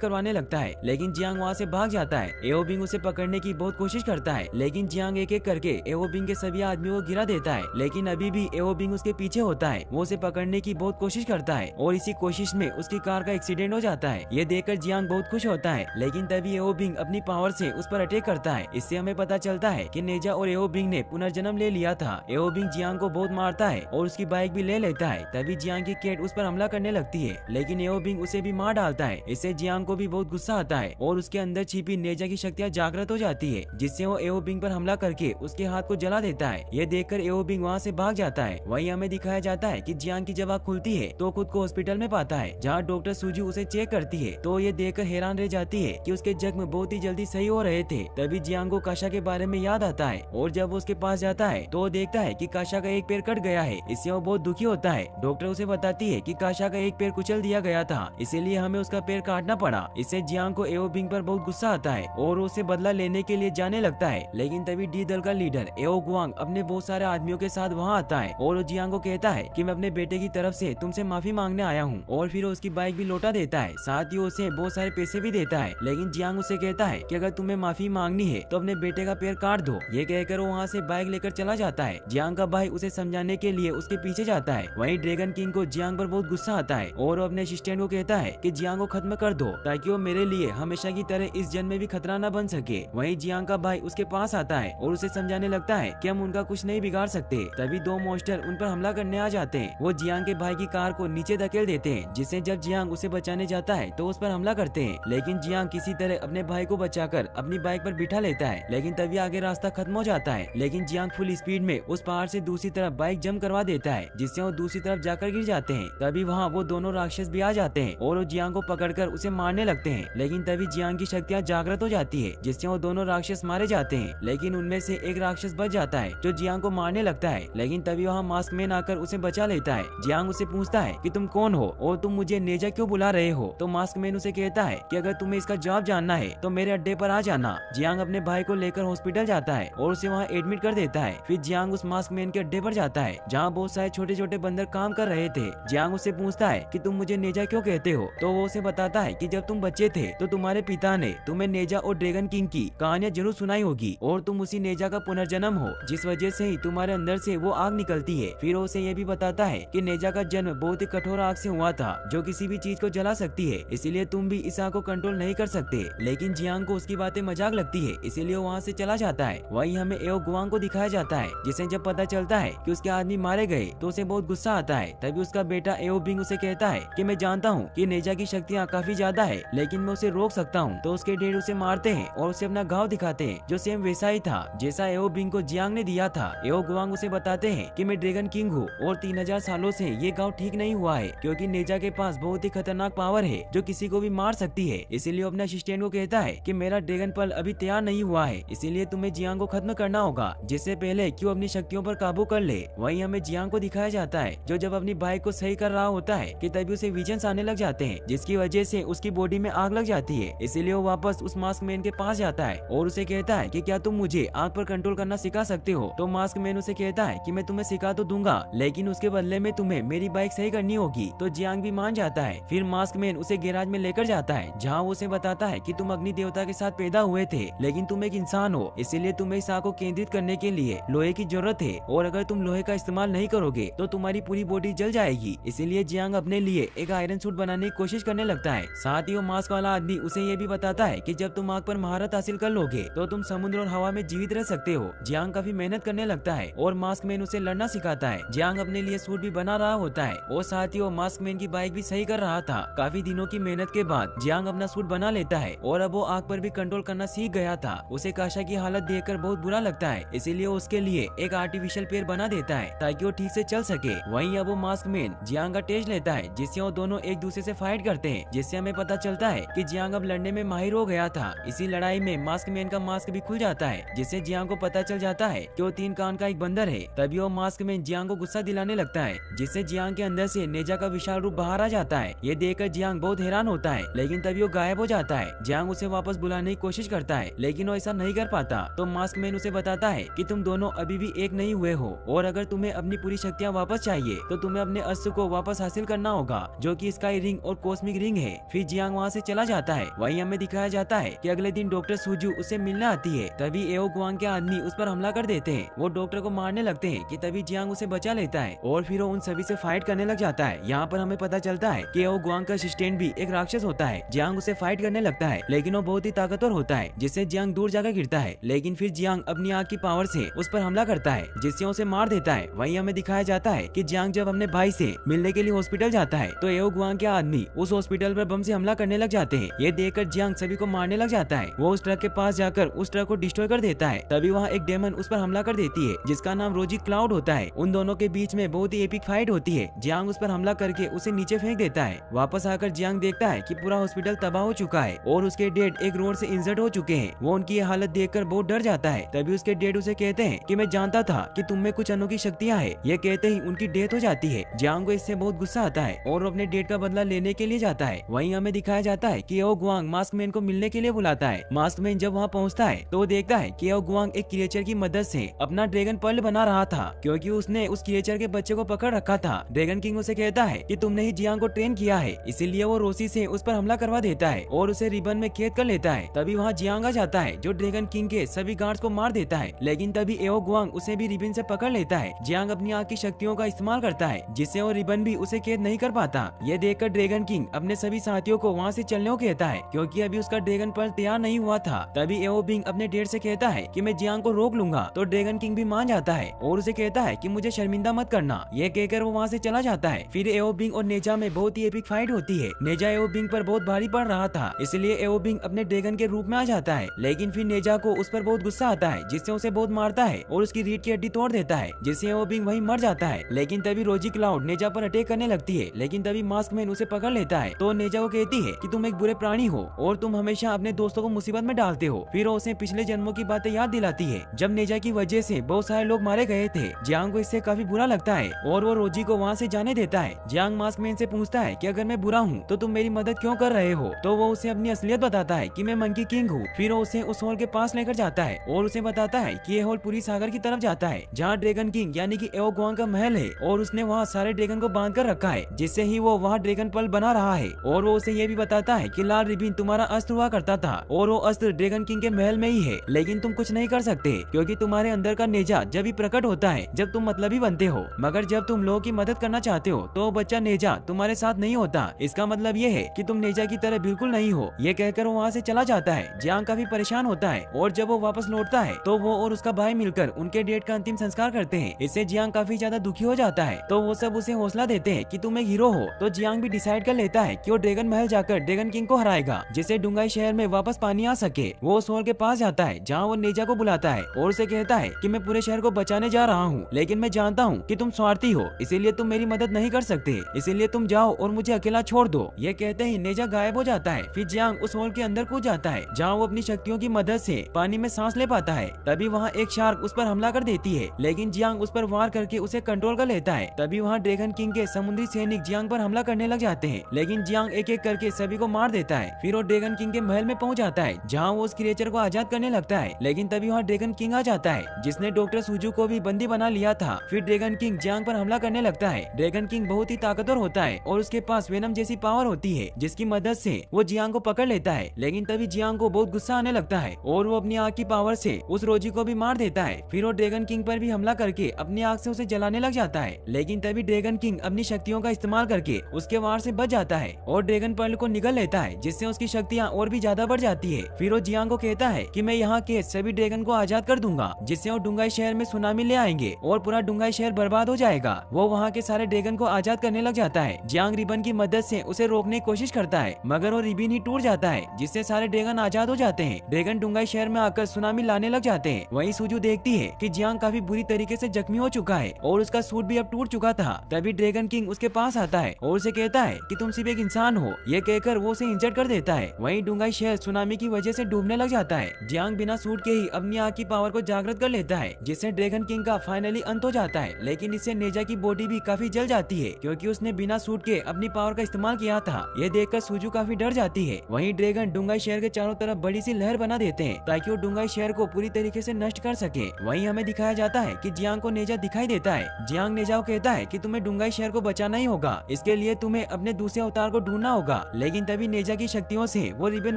करवाने लगता है, लेकिन जियांग वहाँ से भाग जाता है। एओ बिंग उसे पकड़ने की बहुत कोशिश करता है, लेकिन जियांग एक एक करके एओ बिंग के सभी आदमियों को गिरा देता है, लेकिन अभी भी एओ बिंग उसके पीछे होता है। वो उसे पकड़ने की बहुत कोशिश करता है और इसी कोशिश में उसकी कार का एक्सीडेंट हो जाता है। ये देखकर जियांग बहुत खुश होता है, लेकिन तभी एओ बिंग अपनी पावर से उस पर अटैक करता है। इससे हमें पता चलता है कि नेजा और एओ बिंग ने पुनर्जन्म ले लिया था। एओ बिंग जियांग को बहुत मारता है और उसकी बाइक भी ले लेता है। तभी जियांग की कैट उस पर हमला करने लगती है, लेकिन एओ बिंग उसे भी मार डालता है। इससे जियांग को भी बहुत गुस्सा आता है और उसके अंदर छिपी नेजा की शक्तियाँ जागृत हो जाती है, जिससे वो एओ बिंग पर हमला करके उसके हाथ को जला देता है। ये देखकर एओ बिंग वहाँ से भाग जाता है। वहीं हमें दिखाया जाता है कि जियांग की जब आँख खुलती है तो खुद को हॉस्पिटल में पाता है, जहाँ डॉक्टर सुजू उसे चेक करती है। तो ये देखकर हैरान रह जाती है कि उसके जख्म बहुत ही जल्दी सही हो रहे थे। तभी जियांग को काशा के बारे में याद आता है और जब वो उसके पास जाता है तो वो देखता है कि काशा का एक पैर कट गया है। इससे वो बहुत दुखी होता है। डॉक्टर उसे बताती है कि काशा का एक पैर कुचल दिया गया था, इसीलिए हमें उसका पैर काटना पड़ा। इससे जियांग को एओ बिंग पर बहुत गुस्सा आता है और उसे बदला लेने के लिए जाने लगता है। लेकिन तभी डी दल का लीडर एओ गुआंग अपने बहुत सारे आदमियों के साथ वहाँ आता है और वो जियांग को कहता है कि मैं अपने बेटे की तरफ से तुमसे माफी मांगने आया हूँ, और फिर उसकी बाइक भी लौटा देता है। साथ ही उसे बहुत सारे पैसे भी देता है। लेकिन जियांग उसे कहता है कि अगर तुम्हें माफी मांगनी है तो अपने बेटे का पैर काट दो। ये कहकर वो वहाँ से बाइक लेकर चला जाता है। जियांग का भाई उसे समझाने के लिए उसके पीछे जाता है। वहीं ड्रैगन किंग को जियांग पर बहुत गुस्सा आता है और वो अपने असिस्टेंट को कहता है कि जियांग को खत्म कर दो, ताकि वो मेरे लिए हमेशा की तरह इस जन्म में भी खतरा न बन सके। वहीं जियांग का भाई उसके पास आता है और उसे समझाने लगता है कि हम उनका कुछ नहीं बिगाड़ सकते। तभी दो मॉन्स्टर उन पर हमला करने आ जाते हैं। वो जियांग के भाई की कार को नीचे धकेल देते हैं, जिससे जब जियांग उसे बचाने जाता है तो उस पर हमला करते हैं। लेकिन जियांग किसी तरह अपने भाई को बचाकर अपनी बाइक पर बिठा लेता है। लेकिन तभी आगे रास्ता खत्म हो जाता है। लेकिन जियांग फुल स्पीड में उस पहाड़ से दूसरी तरफ बाइक जंप करवा देता है, जिससे वो दूसरी तरफ जाकर गिर जाते हैं। तभी वहाँ वो दोनों राक्षस भी आ जाते हैं और वो जियांग को पकड़कर उसे मारने लगते हैं। लेकिन तभी जियांग की शक्तियाँ जागृत हो जाती है, जिससे वो दोनों राक्षस मारे जाते हैं। लेकिन उनमें से एक राक्षस बच जाता है जो जियांग को मारने लगता है। लेकिन तभी वहाँ मास्क मैन आकर उसे बचा लेता है। जियांग उसे पूछता है कि तुम कौन हो और तुम मुझे नेजा क्यों बुला रहे हो। तो मास्क मैन उसे कहता है कि अगर तुम्हें इसका जवाब जानना है तो मेरे अड्डे पर आ जाना। जियांग अपने भाई को लेकर हॉस्पिटल जाता है और उसे वहाँ एडमिट कर देता है। फिर जियांग उस मास्क मैन के अड्डे पर जाता है, जहाँ बहुत सारे छोटे छोटे बंदर काम कर रहे थे। जियांग उससे पूछता है कि तुम मुझे नेजा क्यों कहते हो। तो वो उसे बताता है कि जब तुम बच्चे थे तो तुम्हारे पिता ने तुम्हें नेजा और ड्रैगन किंग की कहानियां जरूर सुनाई होगी और तुम उसी नेजा का पुनर्जन्म हो, जिस वजह से ही तुम्हारे अंदर से वो आग निकलती है। फिर उसे ये भी बताता है कि नेजा का जन्म बहुत ही कठोर आग से हुआ था, जो किसी भी चीज को जला सकती है, इसीलिए तुम भी इस आग को कंट्रोल नहीं कर सकते। लेकिन जियांग को उसकी बातें मजाक लगती है, इसीलिए वो वहाँ से चला जाता है। वहीं हमें एओ गुआंग को दिखाया जाता है, जिसे जब पता चलता है कि उसके आदमी मारे गए तो उसे बहुत गुस्सा आता है। तभी उसका बेटा एओ बिंग उसे कहता है कि मैं जानता हूँ कि नेजा की शक्तियाँ काफी ज्यादा है, लेकिन मैं उसे रोक सकता हूँ। तो उसके डैड उसे मारते हैं और उसे अपना घाव दिखाते हैं, जो सेम वैसा ही था जैसा एओ बिंग को जियांग ने दिया था। एओ गुआंग उसे बताते हैं कि मैं ड्रैगन किंग हूँ और 3000 सालों से ये घाव ठीक नहीं हुआ है, क्योंकि नेजा के पास बहुत ही खतरनाक पावर है जो किसी को भी मार सकती है। इसीलिए अपने असिस्टेंट को कहता है कि मेरा ड्रैगन पल अभी तैयार नहीं हुआ है, इसीलिए तुम्हें जियांग को खत्म करना होगा, जिससे पहले कि वो अपनी शक्तियों पर काबू कर ले। वहीं हमें जियांग को दिखाया जाता है जो जब अपनी बाइक को सही कर रहा होता है कि तभी उसे विजन्स आने लग जाते हैं, जिसकी वजह से उसकी बॉडी में आग लग जाती है। इसीलिए वो वापस उस मास्क मैन के पास जाता है और उसे कहता है कि क्या तुम मुझे आग पर कंट्रोल करना सिखा सकते हो। तो मास्क मैन उसे कहता है कि मैं तुम्हें सिखा तो दूंगा, लेकिन उसके बदले में तुम्हें मेरी बाइक सही करनी होगी। तो जियांग भी मान जाता है। फिर मास्क मैन उसे गैराज में लेकर जाता है, जहाँ वो उसे बताता है कि तुम अग्नि देवता के साथ पैदा हुए थे, लेकिन तुम एक इंसान हो, इसीलिए तुम्हें इस आग को केंद्रित करने के लिए लोहे की जरूरत है, और अगर तुम लोहे का इस्तेमाल नहीं करोगे तो तुम्हारी पूरी बॉडी जल जाएगी। इसीलिए जियांग अपने लिए एक आयरन सूट बनाने की कोशिश करने लगता है। साथ ही वो मास्क वाला आदमी उसे ये भी बताता है कि जब तुम आग पर महारत हासिल कर लोगे तो तुम समुद्र और हवा में जीवित रह सकते हो। जियांग काफी मेहनत करने लगता है और मास्क मैन उसे लड़ना सिखाता है। जियांग अपने लिए सूट भी बना रहा होता है और साथ ही वो मास्क मैन की बाइक भी सही कर रहा था। काफी दिनों की मेहनत के बाद जियांग अपना सूट बना लेता है और अब वो आग पर भी कंट्रोल करना सीख गया था। उसे काशा की हालत देखकर बहुत बुरा लगता है, इसीलिए उसके लिए एक आर्टिफिशियल पैर बना देता है ताकि वो ठीक से चल सके। वहीं अब वो मास्क मैन जियांग का टेस्ट लेता है, जिससे वो दोनों एक दूसरे से फाइट करते हैं, जिससे हमें पता चलता है कि जियांग अब लड़ने में माहिर हो गया था। इसी लड़ाई में मास्क मैन का मास्क भी खुल जाता है, जिससे जियांग को पता चल जाता है कि वो 3 कान का एक बंदर है। तभी वो मास्क मैन जियांग को गुस्सा दिलाने लगता है, जिससे जियांग के अंदर से नेजा का विशाल रूप बाहर आ जाता है। ये देखकर जियांग बहुत हैरान होता है, लेकिन तभी वो गायब हो जाता है। जियांग उसे वापस बुलाने की कोशिश करता है, लेकिन वो ऐसा नहीं कर पाता। तो मास्क मैन उसे बताता है कि तुम दोनों अभी भी एक नहीं हुए हो, और अगर तुम्हें अपनी पूरी शक्तियाँ वापस चाहिए तो तुम्हें अपने अस्त्र को वापस हासिल करना होगा, जो कि स्काई रिंग और कॉस्मिक रिंग है। फिर जियांग वहाँ से चला जाता है। वहीं हमें दिखाया जाता है कि अगले दिन डॉक्टर सुजू उसे मिलने आती है। तभी एओ गुआंग के आदमी उस पर हमला कर देते हैं। वो डॉक्टर को मारने लगते हैं कि तभी जियांग उसे बचा लेता है और फिर वो उन सभी से फाइट करने लग जाता है। यहाँ पर हमें पता चलता है कि एओ गुआंग का असिस्टेंट भी एक राक्षस होता है। जियांग उसे फाइट करने लगता है, लेकिन वो बहुत ही ताकतवर होता है, जिससे जियांग दूर जाकर गिरता है। लेकिन फिर जियांग अपनी आग की पावर से उस पर हमला करता है, जिससे उसे मार देता है। वहीं हमें दिखाया जाता है कि जियांग जब अपने भाई से मिलने के लिए हॉस्पिटल जाता है तो एओ गुआंग के आदमी उस हॉस्पिटल पर बम से हमला करने लग जाते हैं। ये देखकर जियांग सभी को मारने लग जाता है। वो उस ट्रक के पास जाकर उस ट्रक को डिस्ट्रॉय कर देता है। तभी वहाँ एक डेमन उस पर हमला कर देती है, जिसका नाम रोजी क्लाउड होता है। उन दोनों के बीच में बहुत ही एपिक फाइट होती है। जियांग उस पर हमला करके उसे नीचे फेंक देता है। वापस आकर जियांग देखता है कि पूरा हॉस्पिटल तबाह हो चुका है और उसके डेड एक रोड से इंजर्ड हो चुके हैं। वो उनकी ये हालत देखकर बहुत डर जाता है। तभी उसके डेड उसे कहते हैं कि मैं जानता था कि तुम में कुछ अनोखी शक्तियाँ है। ये कहते ही उनकी डेथ हो जाती है। जियांग को इससे बहुत गुस्सा आता है और वो अपने डेड का बदला लेने के लिए जाता है। वहीं हमें दिखाया जाता है कि एओ गुआंग मास्क मैन को मिलने के लिए बुलाता है। मास्क मैन जब वहाँ पहुँचता है तो वो देखता है कि एओ गुआंग एक क्रिएचर की मदद से अपना ड्रैगन पर्ल बना रहा था, क्योंकि उसने उस क्रिएचर के बच्चे को पकड़ रखा था। ड्रैगन किंग उसे कहता है कि तुमने ही जियांग को ट्रेन किया है, इसीलिए वो रोसी से उस पर हमला करवा देता है और उसे रिबन में कैद कर लेता है। तभी वहाँ जियांग आ जाता है, जो ड्रैगन किंग के सभी गार्ड्स को मार देता है। लेकिन तभी एओ गुआंग उसे भी रिबन से पकड़ लेता है। जियांग अपनी आग की शक्तियों का इस्तेमाल करता है, जिससे वो रिबन भी उसे कैद नहीं कर पाता। ये देखकर ड्रैगन किंग अपने सभी साथियों को वहाँ से चलने को कहता है, क्योंकि अभी उसका ड्रैगन पर्ल तैयार नहीं हुआ था। तभी एओ बिंग अपने डेड से कहता है कि मैं जियांग को रोक लूंगा। तो ड्रैगन किंग भी मान जाता है और उसे कहता है कि मुझे शर्मिंदा मत करना। ये कहकर वो वहाँ से चला जाता है। फिर एओ बिंग और नेजा में बहुत ही एपिक फाइट होती है। नेजा एओ बिंग पर बहुत भारी पड़ रहा था, इसलिए एओ बिंग अपने ड्रैगन के रूप में आ जाता है। लेकिन फिर नेजा को उस पर बहुत गुस्सा आता है, जिससे उसे बहुत मारता है और उसकी रीढ़ की हड्डी तोड़ देता है, जिससे एओ बिंग वहीं मर जाता है। लेकिन तभी रोजी क्लाउड नेजा पर अटैक करने लगती है। लेकिन तभी मास्क मैन उसे पकड़ लेता है। तो नेजा को कहती है कि तुम एक बुरे प्राणी हो और तुम हमेशा अपने दोस्तों को मुसीबत में डालते हो। फिर वो उसे पिछले जन्मों की बातें याद दिलाती है, जब नेजा की वजह से बहुत सारे लोग मारे गए थे। जियांग को इससे काफी बुरा लगता है और वो रोजी को वहाँ से जाने देता है। जियांग मास्क मैन से पूछता है कि अगर मैं बुरा हूँ तो तुम मेरी मदद क्यों कर रहे हो। तो वो उसे अपनी असलियत बताता है कि मैं मंकी किंग हूँ। फिर वो उसे उस हॉल के पास लेकर जाता है और उसे बताता है कि ये हॉल पूरी सागर की तरफ जाता है, जहाँ ड्रैगन किंग यानी कि एओ गुआंग का महल है और उसने वहाँ सारे ड्रैगन को बांध कर रखा है, जिससे ही वो वहाँ ड्रैगन पर्ल बना रहा है। और वो उसे ये भी बताता है कि लाल रिबिन तुम्हारा अस्त्र हुआ करता था और वो अस्त्र ड्रैगन किंग के महल में ही है, लेकिन तुम कुछ नहीं कर सकते क्योंकि तुम्हारे अंदर का नेजा जब ही प्रकट होता है जब तुम मतलबी बनते हो, मगर जब तुम लोगों की मदद करना चाहते हो तो बच्चा नेजा तुम्हारे साथ नहीं होता। इसका मतलब ये है कि तुम नेजा की तरह बिल्कुल नहीं हो। ये कहकर वो वहाँ से चला जाता है। जियांग काफी परेशान होता है और जब वो वापस लौटता है तो वो और उसका भाई मिलकर उनके डेड का अंतिम संस्कार करते हैं। इससे जियांग काफी ज्यादा दुखी हो जाता है। तो वो सब उसे हौसला देते हैं कि तुम एक हीरो हो। तो जियांग भी डिसाइड कर लेता है कि वो ड्रैगन महल जाकर ड्रैगन किंग को हराएगा, जिससे डुंगाई शहर में वापस पानी आ सके। वो उस हॉल के पास जाता है जहाँ वो नेजा को बुलाता है और उसे कहता है कि मैं पूरे शहर को बचाने जा रहा हूँ, लेकिन मैं जानता हूँ कि तुम स्वार्थी हो, इसीलिए तुम मेरी मदद नहीं कर सकते, इसीलिए तुम जाओ और मुझे अकेला छोड़ दो। ये कहते ही नेजा गायब हो जाता है। फिर जियांग उस हॉल के अंदर कूद जाता है जहाँ वो अपनी शक्तियों की मदद से पानी में सांस ले पाता है। तभी वहाँ एक शार्क उस पर हमला कर देती है, लेकिन जियांग उस पर वार करके उसे कंट्रोल कर लेता है। तभी वहाँ ड्रैगन किंग के समुद्री सैनिक जियांग पर हमला करने लग जाते हैं, लेकिन जियांग एक एक करके सभी को मार देता है। फिर वो ड्रैगन किंग के महल में पहुँच जाता है जहाँ वो उस क्रिएचर को आजाद करने लगता है, लेकिन तभी वहाँ ड्रैगन किंग आ जाता है जिसने डॉक्टर सुजू को भी बंदी बना लिया था। फिर ड्रैगन किंग जियांग पर हमला करने लगता है। ड्रैगन किंग बहुत ही ताकतवर होता है और उसके पास वेनम जैसी पावर होती है, जिसकी मदद से वो जियांग को पकड़ लेता है। लेकिन तभी जियांग को बहुत गुस्सा आने लगता है और वो अपनी आग की पावर से उस रोजी को भी मार देता है। फिर वो ड्रैगन किंग पर भी हमला करके अपनी आग से उसे जलाने लग जाता है, लेकिन तभी ड्रैगन किंग अपनी शक्तियों का इस्तेमाल करके उसके वार से बच जाता है और ड्रैगन पर्ल को निगल लेता है, जिससे उसकी शक्तियाँ और भी ज्यादा बढ़ जाती है। फिर वो जियांग को कहता है कि मैं यहाँ के सभी ड्रैगन को आजाद कर दूंगा, जिससे वो डुंगाई शहर में सुनामी ले आएंगे और पूरा डुंगाई शहर बर्बाद हो जाएगा। वो वहाँ के सारे ड्रैगन को आजाद करने लग जाता है। जियांग रिबन की मदद से उसे रोकने की कोशिश करता है, मगर वो रिबन ही टूट जाता है, जिससे सारे ड्रैगन आजाद हो जाते हैं। ड्रैगन डुंगाई शहर में आकर सुनामी लाने लग जाते हैं। वहीं सुजू देखती है कि जियांग काफी बुरी तरीके से जख्मी हो चुका है और उसका सूट भी अब टूट चुका था। तभी ड्रैगन किंग उसके पास आता है और उसे कहता है कि तुम सिर्फ एक इंसान हो। ये कहकर वो उसे इंजर्ड कर देता है। वहीं डुंगाई शहर सुनामी की वजह से डूबने लग जाता है। जियांग बिना सूट के ही अपनी आग की पावर को जागृत कर लेता है, जिससे ड्रैगन किंग का फाइनली अंत हो जाता है। लेकिन इससे नेजा की बॉडी भी काफी जल जाती है, क्योंकि उसने बिना सूट के अपनी पावर का इस्तेमाल किया था। ये देखकर सुजू काफी डर जाती है। वहीं ड्रैगन डुंगाई शहर के चारों तरफ बड़ी सी लहर बना देते हैं ताकि वो डुंगाई शहर को पूरी तरीके से नष्ट कर सके। वहीं हमें दिखाया जाता है कि जियांग को नेजा दिखाई देता है। जियांग नेजा को कहता है कि तुम्हें डुंगाई शहर को बचाना ही होगा। इसके लिए तुम्हें अपने दूसरे अवतार को ढूंढना होगा। लेकिन तभी नेजा की शक्तियों से वो रिबन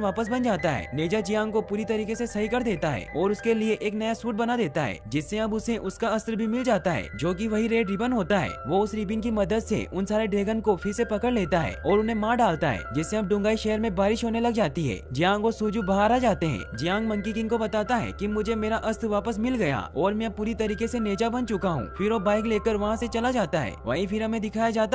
वापस बन जाता है। नेजा जियांग को पूरी तरीके से सही कर देता है और उसके लिए एक नया सूट बना देता है, जिससे अब उसे उसका अस्त्र भी मिल जाता है, जो कि वही रेड रिबन होता है। वो उस रिबन की मदद से उन सारे ड्रैगन को फिर से पकड़ लेता है और उन्हें मार डालता है, जिससे अब डुंगाई शहर में बारिश होने लग जाती है। जियांग और सूजू बाहर आ जाते हैं। जियांग मंकी किंग को बताता है कि मुझे मेरा अस्त्र वापस मिल गया और मैं पूरी तरीके से नेजा बन चुका हूँ। फिर वो बाइक लेकर वहाँ से चला जाता है। वहीं फिर हमें दिखाया जाता है